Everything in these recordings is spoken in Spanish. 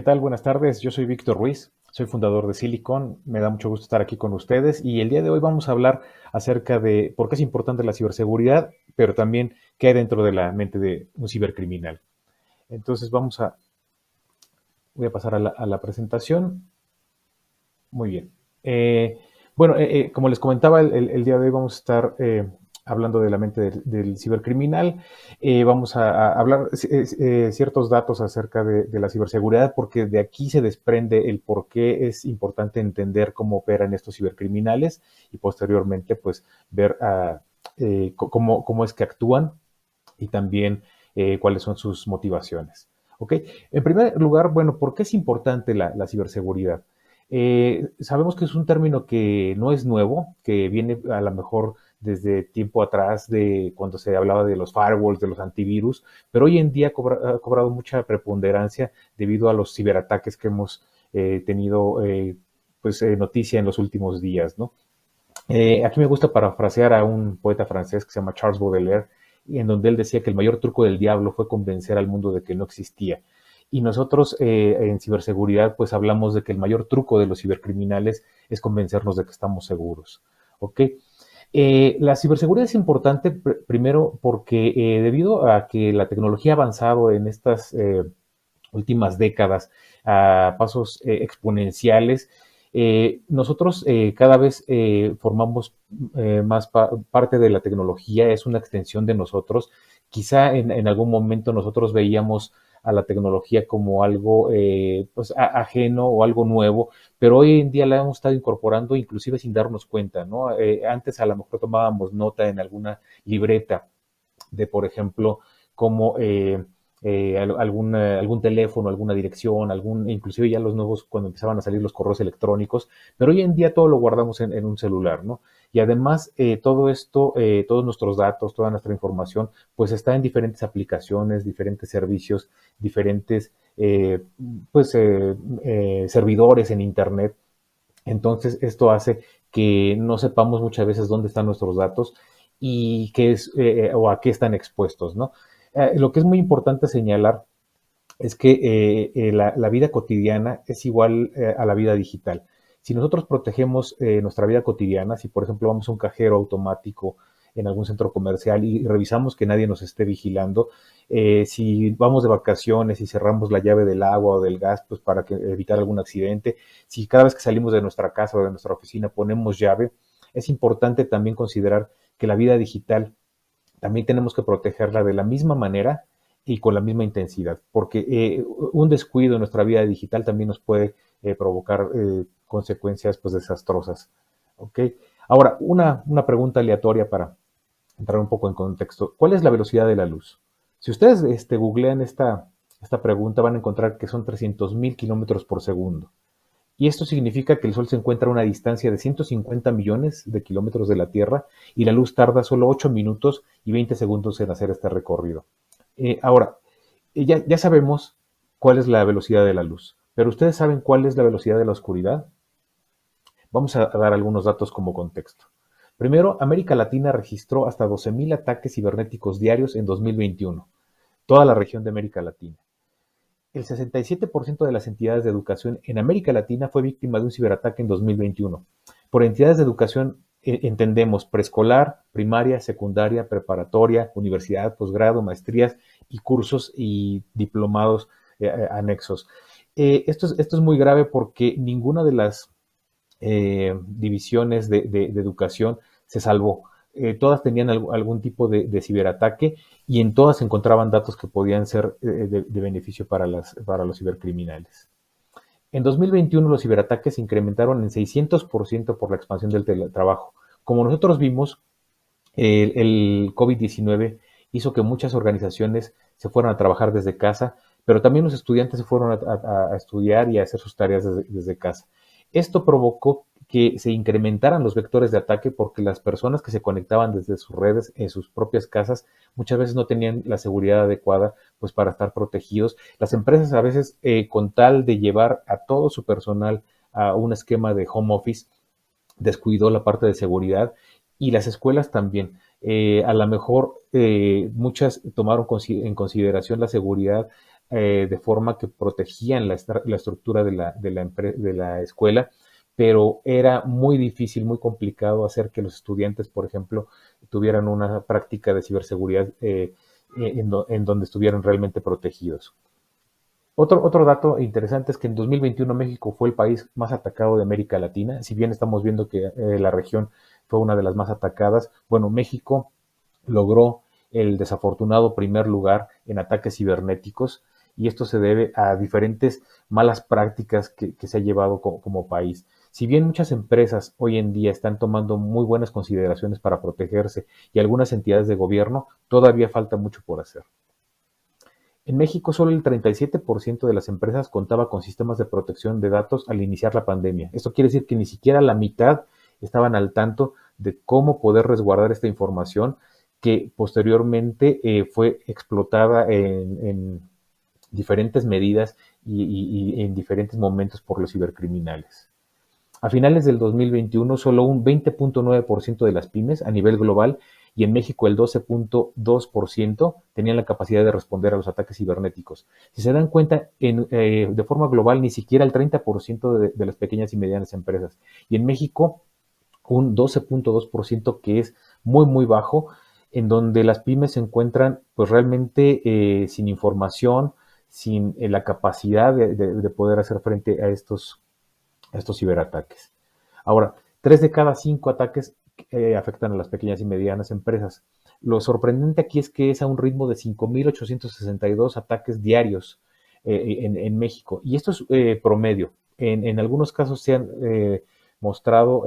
tal? Buenas tardes. Yo soy Víctor Ruiz, soy fundador de Silicon. Me da mucho gusto estar aquí con ustedes y el día de hoy vamos a hablar acerca de por qué es importante la ciberseguridad, pero también qué hay dentro de la mente de un cibercriminal. Entonces voy a pasar a la presentación. Muy bien. Como les comentaba, el día de hoy vamos a estar hablando de la mente del cibercriminal. Vamos a hablar ciertos datos acerca de la ciberseguridad, porque de aquí se desprende el por qué es importante entender cómo operan estos cibercriminales y posteriormente, pues, ver cómo es que actúan y también cuáles son sus motivaciones. ¿Ok? En primer lugar, bueno, ¿por qué es importante la ciberseguridad? Sabemos que es un término que no es nuevo, que viene a lo mejor desde tiempo atrás de cuando se hablaba de los firewalls, de los antivirus, pero hoy en día ha cobrado mucha preponderancia debido a los ciberataques que hemos tenido noticia en los últimos días, ¿no? Aquí me gusta parafrasear a un poeta francés que se llama Charles Baudelaire, en donde él decía que el mayor truco del diablo fue convencer al mundo de que no existía. Y nosotros en ciberseguridad pues hablamos de que el mayor truco de los cibercriminales es convencernos de que estamos seguros. ¿Ok? La ciberseguridad es importante primero porque debido a que la tecnología ha avanzado en estas últimas décadas a pasos exponenciales, nosotros cada vez formamos más parte de la tecnología, es una extensión de nosotros. Quizá en algún momento nosotros veíamos a la tecnología como algo pues ajeno o algo nuevo, pero hoy en día la hemos estado incorporando inclusive sin darnos cuenta, ¿no? Antes a lo mejor tomábamos nota en alguna libreta de, por ejemplo, cómo algún teléfono, alguna dirección, inclusive ya los nuevos, cuando empezaban a salir los correos electrónicos, pero hoy en día todo lo guardamos en un celular, ¿no? Y además todo esto, todos nuestros datos, toda nuestra información, pues está en diferentes aplicaciones, diferentes servicios, diferentes servidores en Internet. Entonces, esto hace que no sepamos muchas veces dónde están nuestros datos y qué es o a qué están expuestos, ¿no? Lo que es muy importante señalar es que la vida cotidiana es igual a la vida digital. Si nosotros protegemos nuestra vida cotidiana, si por ejemplo vamos a un cajero automático en algún centro comercial y revisamos que nadie nos esté vigilando, si vamos de vacaciones y cerramos la llave del agua o del gas, pues para evitar algún accidente, si cada vez que salimos de nuestra casa o de nuestra oficina ponemos llave, es importante también considerar que la vida digital también tenemos que protegerla de la misma manera y con la misma intensidad, porque un descuido en nuestra vida digital también nos puede provocar consecuencias pues desastrosas. ¿Ok? Ahora, una pregunta aleatoria para entrar un poco en contexto. ¿Cuál es la velocidad de la luz? Si ustedes googlean esta pregunta, van a encontrar que son 300,000 kilómetros por segundo. Y esto significa que el Sol se encuentra a una distancia de 150 millones de kilómetros de la Tierra y la luz tarda solo 8 minutos y 20 segundos en hacer este recorrido. Ahora, ya sabemos cuál es la velocidad de la luz, pero ¿ustedes saben cuál es la velocidad de la oscuridad? Vamos a dar algunos datos como contexto. Primero, América Latina registró hasta 12,000 ataques cibernéticos diarios en 2021, toda la región de América Latina. El 67% de las entidades de educación en América Latina fue víctima de un ciberataque en 2021. Por entidades de educación entendemos preescolar, primaria, secundaria, preparatoria, universidad, posgrado, maestrías y cursos y diplomados anexos. Esto es muy grave porque ninguna de las divisiones de educación se salvó. Todas tenían algún tipo de ciberataque y en todas se encontraban datos que podían ser de beneficio para los cibercriminales. En 2021 los ciberataques se incrementaron en 600% por la expansión del teletrabajo. Como nosotros vimos, el COVID-19 hizo que muchas organizaciones se fueran a trabajar desde casa, pero también los estudiantes se fueron a estudiar y a hacer sus tareas desde casa. Esto provocó que se incrementaran los vectores de ataque porque las personas que se conectaban desde sus redes en sus propias casas muchas veces no tenían la seguridad adecuada pues para estar protegidos. Las empresas a veces con tal de llevar a todo su personal a un esquema de home office descuidó la parte de seguridad y las escuelas también. A lo mejor muchas tomaron en consideración la seguridad de forma que protegían la estructura de la escuela, pero era muy difícil, muy complicado hacer que los estudiantes, por ejemplo, tuvieran una práctica de ciberseguridad en donde estuvieran realmente protegidos. Otro dato interesante es que en 2021 México fue el país más atacado de América Latina. Si bien estamos viendo que la región fue una de las más atacadas, bueno, México logró el desafortunado primer lugar en ataques cibernéticos, y esto se debe a diferentes malas prácticas que se ha llevado como país. Si bien muchas empresas hoy en día están tomando muy buenas consideraciones para protegerse y algunas entidades de gobierno, todavía falta mucho por hacer. En México, solo el 37% de las empresas contaba con sistemas de protección de datos al iniciar la pandemia. Esto quiere decir que ni siquiera la mitad estaban al tanto de cómo poder resguardar esta información que posteriormente fue explotada en diferentes medidas y en diferentes momentos por los cibercriminales. A finales del 2021, solo un 20.9% de las pymes a nivel global y en México el 12.2% tenían la capacidad de responder a los ataques cibernéticos. Si se dan cuenta, de forma global, ni siquiera el 30% de las pequeñas y medianas empresas. Y en México, un 12.2%, que es muy, muy bajo, en donde las pymes se encuentran pues realmente sin información, sin la capacidad de poder hacer frente a estos ciberataques. Ahora, 3 de cada 5 ataques afectan a las pequeñas y medianas empresas. Lo sorprendente aquí es que es a un ritmo de 5.862 ataques diarios en México. Y esto es promedio. En algunos casos se han mostrado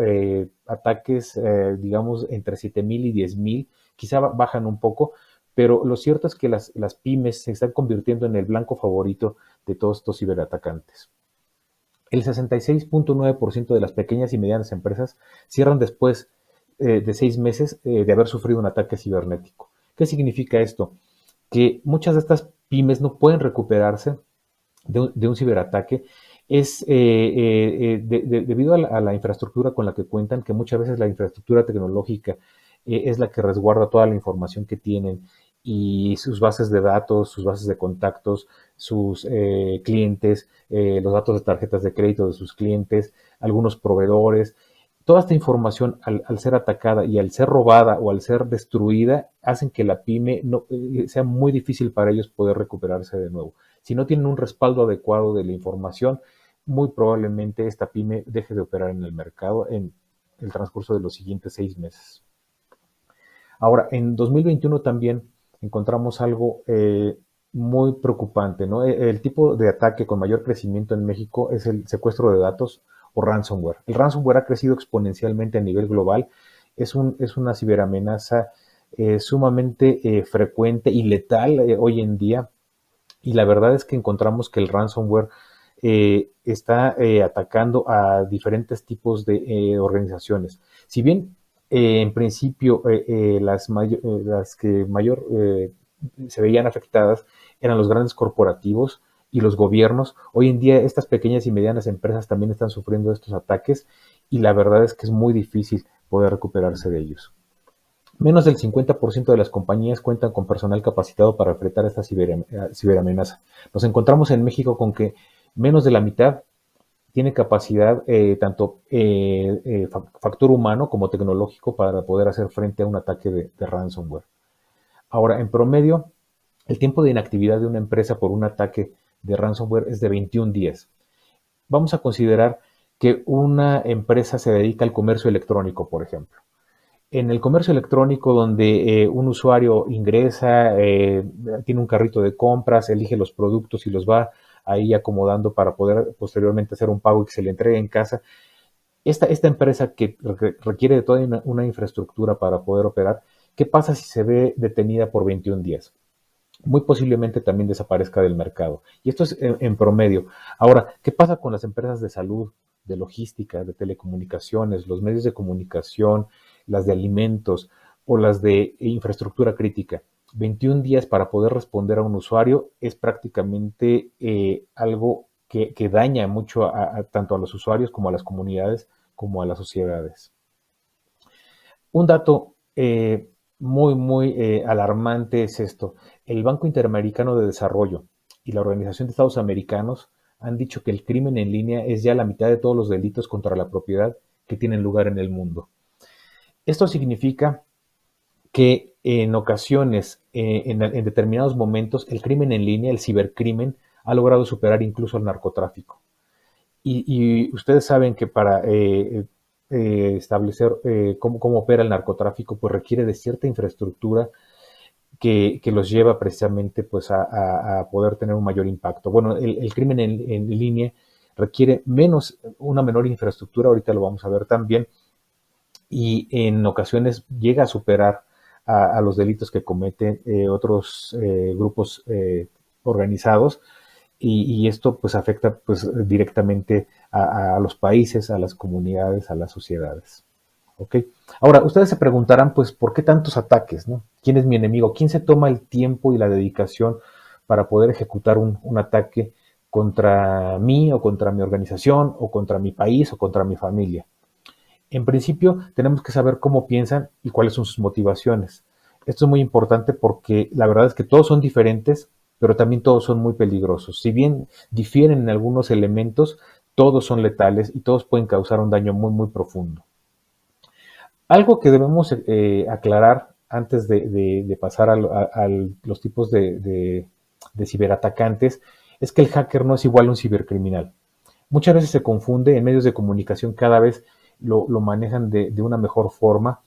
ataques, digamos, entre 7.000 y 10.000. Quizá bajan un poco, pero lo cierto es que las pymes se están convirtiendo en el blanco favorito de todos estos ciberatacantes. El 66.9% de las pequeñas y medianas empresas cierran después de 6 meses de haber sufrido un ataque cibernético. ¿Qué significa esto? Que muchas de estas pymes no pueden recuperarse de un ciberataque es debido a la infraestructura con la que cuentan, que muchas veces la infraestructura tecnológica es la que resguarda toda la información que tienen y sus bases de datos, sus bases de contactos, sus clientes, los datos de tarjetas de crédito de sus clientes, algunos proveedores. Toda esta información, al ser atacada y al ser robada o al ser destruida, hacen que la pyme sea muy difícil para ellos poder recuperarse de nuevo. Si no tienen un respaldo adecuado de la información, muy probablemente esta pyme deje de operar en el mercado en el transcurso de los siguientes 6 meses. Ahora, en 2021 también encontramos algo muy preocupante, ¿no? El tipo de ataque con mayor crecimiento en México es el secuestro de datos o ransomware. El ransomware ha crecido exponencialmente a nivel global. Es una ciberamenaza sumamente frecuente y letal hoy en día. Y la verdad es que encontramos que el ransomware está atacando a diferentes tipos de organizaciones. Si bien en principio las que mayor se veían afectadas eran los grandes corporativos y los gobiernos, hoy en día estas pequeñas y medianas empresas también están sufriendo estos ataques y la verdad es que es muy difícil poder recuperarse de ellos. Menos del 50% de las compañías cuentan con personal capacitado para enfrentar esta ciberamenaza. Nos encontramos en México con que menos de la mitad tiene capacidad, tanto factor humano como tecnológico, para poder hacer frente a un ataque de ransomware. Ahora, en promedio, el tiempo de inactividad de una empresa por un ataque de ransomware es de 21 días. Vamos a considerar que una empresa se dedica al comercio electrónico, por ejemplo. En el comercio electrónico, donde un usuario ingresa, tiene un carrito de compras, elige los productos y los va ahí acomodando para poder posteriormente hacer un pago y que se le entregue en casa. Esta empresa que requiere de toda una infraestructura para poder operar, ¿qué pasa si se ve detenida por 21 días? Muy posiblemente también desaparezca del mercado. Y esto es en promedio. Ahora, ¿qué pasa con las empresas de salud, de logística, de telecomunicaciones, los medios de comunicación, las de alimentos o las de infraestructura crítica? 21 días para poder responder a un usuario es prácticamente algo que daña mucho tanto a los usuarios como a las comunidades como a las sociedades. Un dato muy, muy alarmante es esto. El Banco Interamericano de Desarrollo y la Organización de Estados Americanos han dicho que el crimen en línea es ya la mitad de todos los delitos contra la propiedad que tienen lugar en el mundo. Esto significa que en ocasiones, en determinados momentos, el crimen en línea, el cibercrimen, ha logrado superar incluso al narcotráfico. Y ustedes saben que para establecer cómo opera el narcotráfico, pues requiere de cierta infraestructura que los lleva precisamente pues, a poder tener un mayor impacto. Bueno, el crimen en línea requiere una menor infraestructura, ahorita lo vamos a ver también, y en ocasiones llega a superar a los delitos que cometen otros grupos organizados, y esto pues afecta pues directamente a los países, a las comunidades, a las sociedades. ¿Ok? Ahora, ustedes se preguntarán, pues, ¿por qué tantos ataques? ¿No? ¿Quién es mi enemigo? ¿Quién se toma el tiempo y la dedicación para poder ejecutar un ataque contra mí o contra mi organización o contra mi país o contra mi familia? En principio, tenemos que saber cómo piensan y cuáles son sus motivaciones. Esto es muy importante porque la verdad es que todos son diferentes, pero también todos son muy peligrosos. Si bien difieren en algunos elementos, todos son letales y todos pueden causar un daño muy, muy profundo. Algo que debemos aclarar antes de pasar a los tipos de ciberatacantes es que el hacker no es igual a un cibercriminal. Muchas veces se confunde, en medios de comunicación cada vez lo manejan de una mejor forma,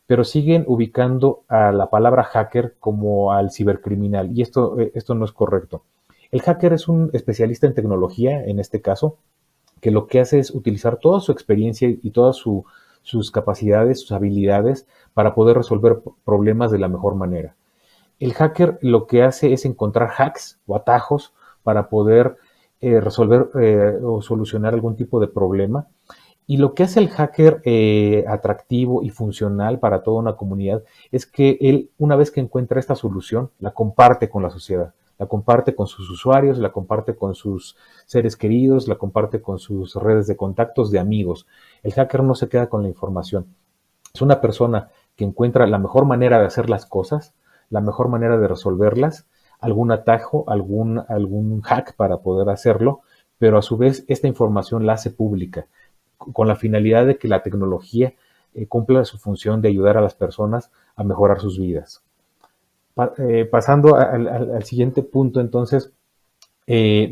pero siguen ubicando a la palabra hacker como al cibercriminal, y esto no es correcto. El hacker es un especialista en tecnología, en este caso, que lo que hace es utilizar toda su experiencia y todas sus capacidades, sus habilidades para poder resolver problemas de la mejor manera. El hacker lo que hace es encontrar hacks o atajos para poder resolver o solucionar algún tipo de problema. Y lo que hace el hacker atractivo y funcional para toda una comunidad es que él, una vez que encuentra esta solución, la comparte con la sociedad, la comparte con sus usuarios, la comparte con sus seres queridos, la comparte con sus redes de contactos, de amigos. El hacker no se queda con la información. Es una persona que encuentra la mejor manera de hacer las cosas, la mejor manera de resolverlas, algún atajo, algún hack para poder hacerlo, pero a su vez esta información la hace pública con la finalidad de que la tecnología cumpla su función de ayudar a las personas a mejorar sus vidas. Pasando al siguiente punto, entonces,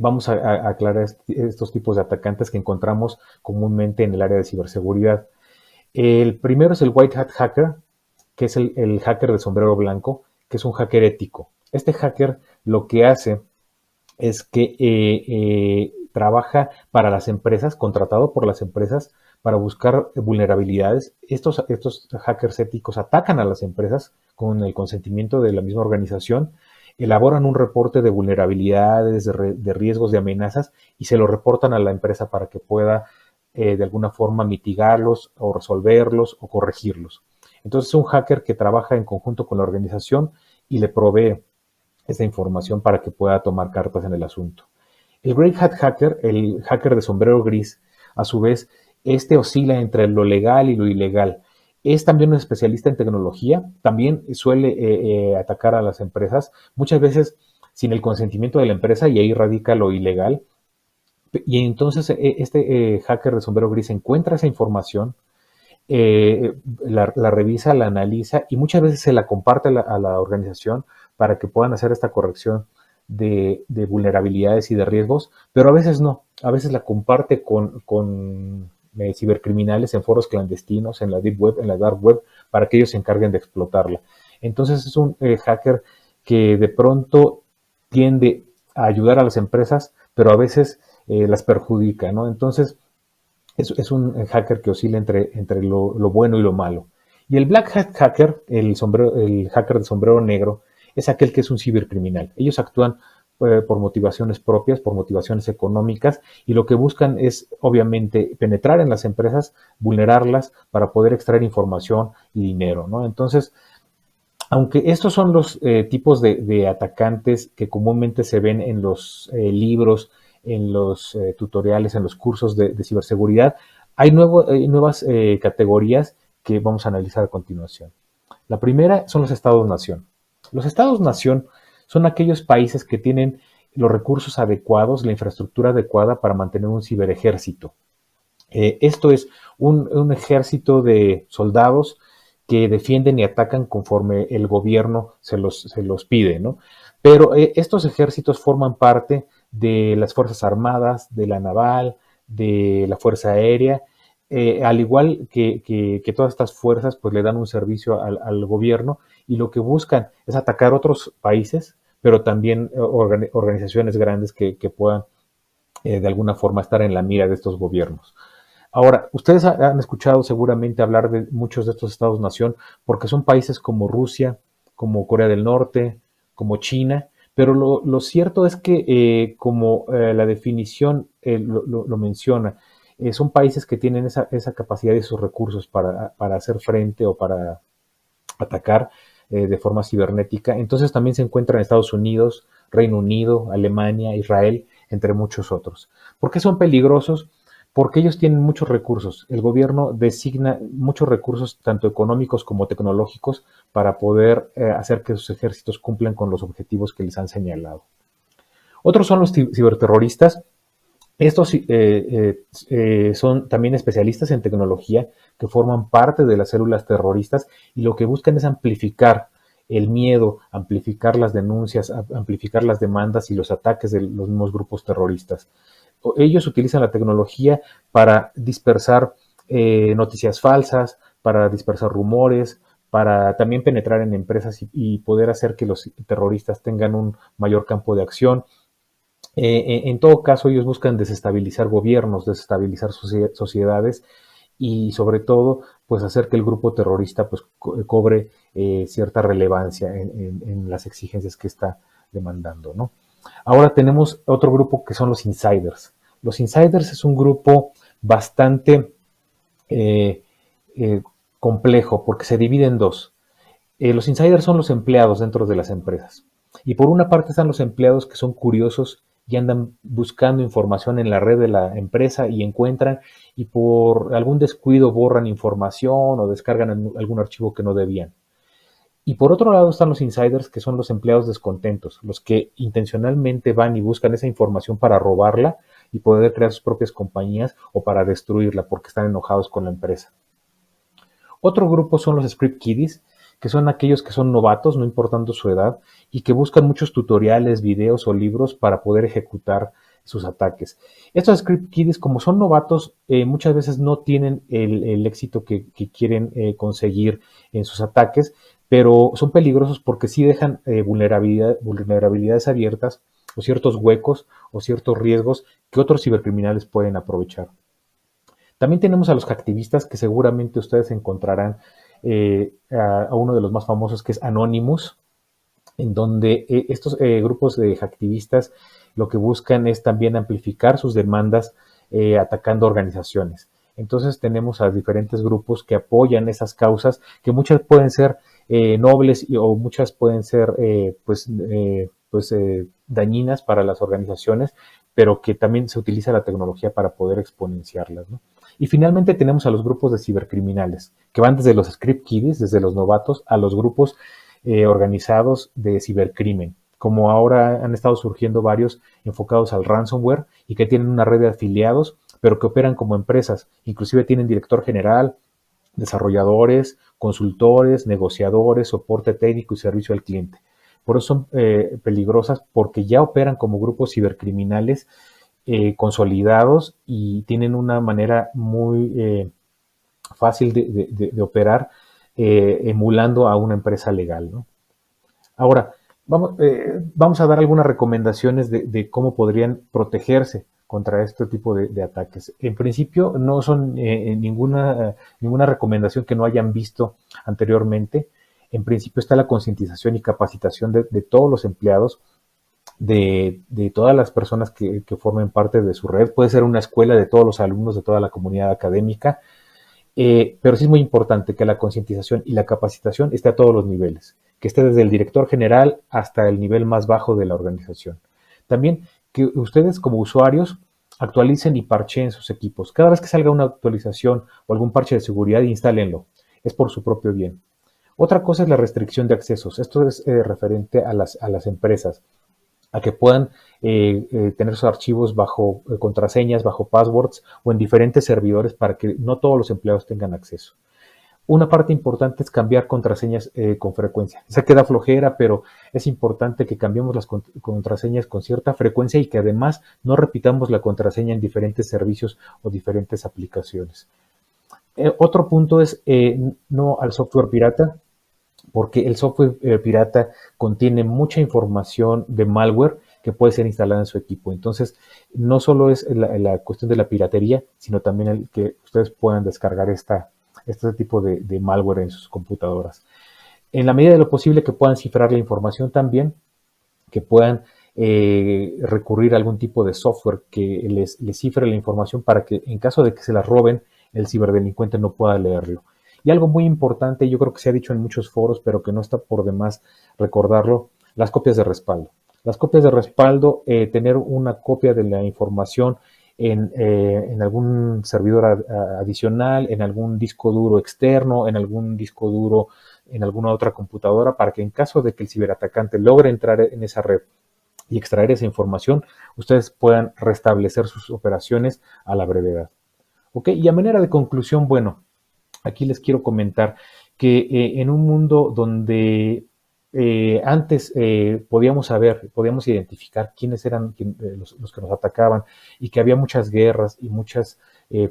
vamos a aclarar estos tipos de atacantes que encontramos comúnmente en el área de ciberseguridad. El primero es el White Hat Hacker, que es el hacker de sombrero blanco, que es un hacker ético. Este hacker lo que hace es que trabaja para las empresas, contratado por las empresas para buscar vulnerabilidades. Estos hackers éticos atacan a las empresas con el consentimiento de la misma organización, elaboran un reporte de vulnerabilidades, de riesgos, de amenazas y se lo reportan a la empresa para que pueda de alguna forma mitigarlos o resolverlos o corregirlos. Entonces es un hacker que trabaja en conjunto con la organización y le provee esta información para que pueda tomar cartas en el asunto. El Grey Hat Hacker, el hacker de sombrero gris, a su vez, este oscila entre lo legal y lo ilegal. Es también un especialista en tecnología, también suele atacar a las empresas, muchas veces sin el consentimiento de la empresa, y ahí radica lo ilegal. Y entonces este hacker de sombrero gris encuentra esa información, la revisa, la analiza y muchas veces se la comparte a la organización para que puedan hacer esta corrección de vulnerabilidades y de riesgos, pero a veces no, a veces la comparte con cibercriminales en foros clandestinos, en la deep web, en la dark web, para que ellos se encarguen de explotarla. Entonces es un hacker que de pronto tiende a ayudar a las empresas, pero a veces las perjudica, ¿no? Entonces es un hacker que oscila entre lo bueno y lo malo. Y el Black Hat Hacker, el hacker de sombrero negro, es aquel que es un cibercriminal. Ellos actúan por motivaciones propias, por motivaciones económicas, y lo que buscan es, obviamente, penetrar en las empresas, vulnerarlas para poder extraer información y dinero, ¿no? Entonces, aunque estos son los tipos de atacantes que comúnmente se ven en los libros, en los tutoriales, en los cursos de ciberseguridad, hay nuevas categorías que vamos a analizar a continuación. La primera son los estados-nación. Los estados-nación son aquellos países que tienen los recursos adecuados, la infraestructura adecuada para mantener un ciberejército. Esto es un ejército de soldados que defienden y atacan conforme el gobierno se los pide, ¿no? Pero estos ejércitos forman parte de las Fuerzas Armadas, de la Naval, de la Fuerza Aérea, al igual que todas estas fuerzas, pues le dan un servicio al gobierno y lo que buscan es atacar otros países, pero también organizaciones grandes que puedan de alguna forma estar en la mira de estos gobiernos. Ahora, ustedes han escuchado seguramente hablar de muchos de estos estados-nación porque son países como Rusia, como Corea del Norte, como China, pero lo cierto es que, como la definición lo menciona, son países que tienen esa capacidad y esos recursos para hacer frente o para atacar de forma cibernética. Entonces también se encuentran Estados Unidos, Reino Unido, Alemania, Israel, entre muchos otros. ¿Por qué son peligrosos? Porque ellos tienen muchos recursos. El gobierno designa muchos recursos, tanto económicos como tecnológicos, para poder hacer que sus ejércitos cumplan con los objetivos que les han señalado. Otros son los ciberterroristas. Estos son también especialistas en tecnología que forman parte de las células terroristas y lo que buscan es amplificar el miedo, amplificar las denuncias, amplificar las demandas y los ataques de los mismos grupos terroristas. Ellos utilizan la tecnología para dispersar noticias falsas, para dispersar rumores, para también penetrar en empresas y poder hacer que los terroristas tengan un mayor campo de acción. En todo caso, ellos buscan desestabilizar gobiernos, desestabilizar sociedades y sobre todo, pues hacer que el grupo terrorista pues cobre cierta relevancia en las exigencias que está demandando, ¿no? Ahora tenemos otro grupo que son los insiders. Los insiders es un grupo bastante eh, eh, complejo porque se divide en dos. Los insiders son los empleados dentro de las empresas. Y por una parte están los empleados que son curiosos y andan buscando información en la red de la empresa y encuentran y por algún descuido borran información o descargan algún archivo que no debían. Y por otro lado están los insiders, que son los empleados descontentos, los que intencionalmente van y buscan esa información para robarla y poder crear sus propias compañías o para destruirla porque están enojados con la empresa. Otro grupo son los script kiddies, que son aquellos que son novatos, no importando su edad, y que buscan muchos tutoriales, videos o libros para poder ejecutar sus ataques. Estos script kiddies, como son novatos, muchas veces no tienen el éxito que quieren conseguir en sus ataques, pero son peligrosos porque sí dejan vulnerabilidades abiertas o ciertos huecos o ciertos riesgos que otros cibercriminales pueden aprovechar. También tenemos a los hacktivistas que seguramente ustedes encontrarán a uno de los más famosos que es Anonymous, en donde estos grupos de hacktivistas lo que buscan es también amplificar sus demandas atacando organizaciones. Entonces tenemos a diferentes grupos que apoyan esas causas, que muchas pueden ser nobles o muchas pueden ser dañinas para las organizaciones, pero que también se utiliza la tecnología para poder exponenciarlas, ¿no? Y finalmente tenemos a los grupos de cibercriminales, que van desde los script kiddies, desde los novatos, a los grupos organizados de cibercrimen, como ahora han estado surgiendo varios enfocados al ransomware y que tienen una red de afiliados, pero que operan como empresas, inclusive tienen director general, desarrolladores, consultores, negociadores, soporte técnico y servicio al cliente. Por eso son peligrosas porque ya operan como grupos cibercriminales consolidados y tienen una manera muy fácil de operar emulando a una empresa legal, ¿no? Ahora, vamos a dar algunas recomendaciones de cómo podrían protegerse contra este tipo de ataques. En principio, no son ninguna recomendación que no hayan visto anteriormente. En principio está la concientización y capacitación de todos los empleados, de todas las personas que formen parte de su red. Puede ser una escuela de todos los alumnos de toda la comunidad académica. Pero sí es muy importante que la concientización y la capacitación esté a todos los niveles, que esté desde el director general hasta el nivel más bajo de la organización. También que ustedes como usuarios actualicen y parcheen sus equipos. Cada vez que salga una actualización o algún parche de seguridad, instálenlo. Es por su propio bien. Otra cosa es la restricción de accesos. Esto es referente a las empresas. a que puedan tener sus archivos bajo contraseñas, bajo passwords o en diferentes servidores para que no todos los empleados tengan acceso. Una parte importante es cambiar contraseñas con frecuencia. Se queda flojera, pero es importante que cambiemos las contraseñas con cierta frecuencia y que además no repitamos la contraseña en diferentes servicios o diferentes aplicaciones. Otro punto es no al software pirata, porque el software pirata contiene mucha información de malware que puede ser instalada en su equipo. Entonces, no solo es la cuestión de la piratería, sino también el que ustedes puedan descargar este tipo de malware en sus computadoras. En la medida de lo posible que puedan cifrar la información también, que puedan recurrir a algún tipo de software que les cifre la información para que en caso de que se la roben, el ciberdelincuente no pueda leerlo. Y algo muy importante, yo creo que se ha dicho en muchos foros, pero que no está por demás recordarlo, las copias de respaldo. Las copias de respaldo, tener una copia de la información en algún servidor adicional, en algún disco duro externo, en algún disco duro, en alguna otra computadora, para que en caso de que el ciberatacante logre entrar en esa red y extraer esa información, ustedes puedan restablecer sus operaciones a la brevedad. ¿Ok? Y a manera de conclusión, bueno, aquí les quiero comentar que en un mundo donde antes podíamos identificar quiénes eran los que nos atacaban y que había muchas guerras y muchas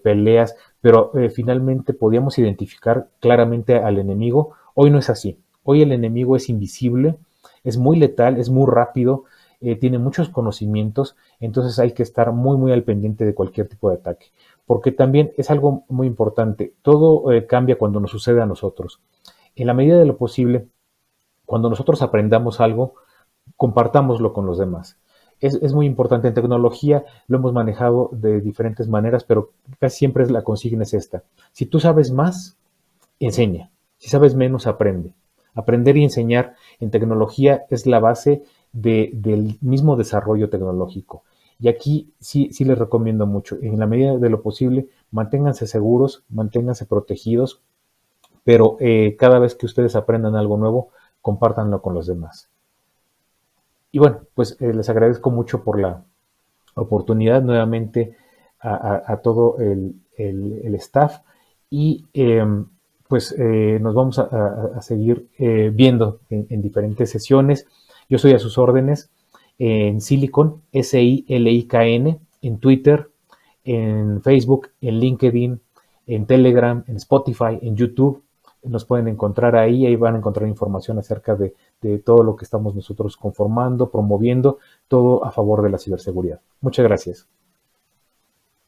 peleas, pero finalmente podíamos identificar claramente al enemigo. Hoy no es así. Hoy el enemigo es invisible, es muy letal, es muy rápido, tiene muchos conocimientos, entonces hay que estar muy, muy al pendiente de cualquier tipo de ataque. Porque también es algo muy importante, todo cambia cuando nos sucede a nosotros. En la medida de lo posible, cuando nosotros aprendamos algo, compartámoslo con los demás. Es muy importante. En tecnología lo hemos manejado de diferentes maneras, pero casi siempre la consigna es esta. Si tú sabes más, enseña. Si sabes menos, aprende. Aprender y enseñar en tecnología es la base del mismo desarrollo tecnológico. Y aquí sí les recomiendo mucho. En la medida de lo posible, manténganse seguros, manténganse protegidos, pero cada vez que ustedes aprendan algo nuevo, compártanlo con los demás. Y bueno, pues les agradezco mucho por la oportunidad nuevamente a todo el staff y pues nos vamos a seguir viendo en diferentes sesiones. Yo estoy a sus órdenes en Silicon, SILIKN, en Twitter, en Facebook, en LinkedIn, en Telegram, en Spotify, en YouTube. Nos pueden encontrar ahí van a encontrar información acerca de todo lo que estamos nosotros conformando, promoviendo, todo a favor de la ciberseguridad. Muchas gracias.